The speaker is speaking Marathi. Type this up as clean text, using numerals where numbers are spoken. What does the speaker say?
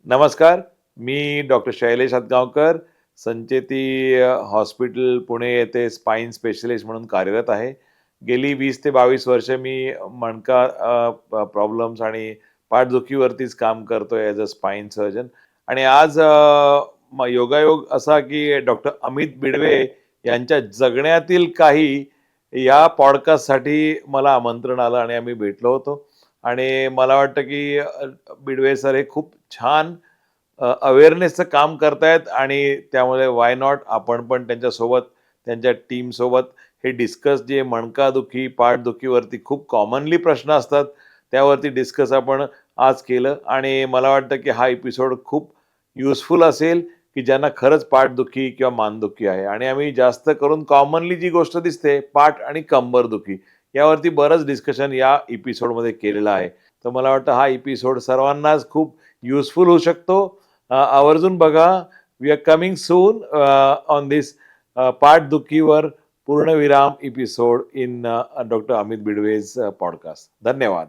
नमस्कार. मी डॉक्टर शैलेश हातगावकर, संचेती हॉस्पिटल पुणे येथे स्पाईन स्पेशलिस्ट म्हणून कार्यरत आहे. गेली 20 ते 22 वर्ष मी मणका प्रॉब्लेम्स आणि पाठदुखीवरतीच काम करतोय ॲज अ स्पाईन सर्जन. आणि आज योगायोग असा की डॉक्टर अमित बिडवे यांच्या जगण्यातील काही या पॉडकास्टसाठी मला आमंत्रण आलं आणि आम्ही भेटलो होतो. आणि मला वाटतं की बिडवे सर हे खूप छान अवेअरनेसचं काम करतायत आणि त्यामुळे व्हाय नॉट आपण पण त्यांच्यासोबत, त्यांच्या टीमसोबत हे डिस्कस जे मणकादुखी, पाठदुखीवरती खूप कॉमनली प्रश्न असतात, त्यावरती डिस्कस आपण आज केलं आणि मला वाटतं की हा एपिसोड खूप युजफुल असेल, की ज्यांना खरंच पाठदुखी किंवा मानदुखी आहे आणि आम्ही जास्त करून कॉमनली जी गोष्ट दिसते पाठ आणि कंबरदुखी यावरती बरंच डिस्कशन या एपिसोडमध्ये केलेलं आहे. तर मला वाटतं हा एपिसोड सर्वांनाच खूप युजफुल होऊ शकतो. आवर्जून बघा. We are coming soon on this पाठदुखीवर पूर्णविराम episode in doctor Amit Bidwe's podcast. धन्यवाद.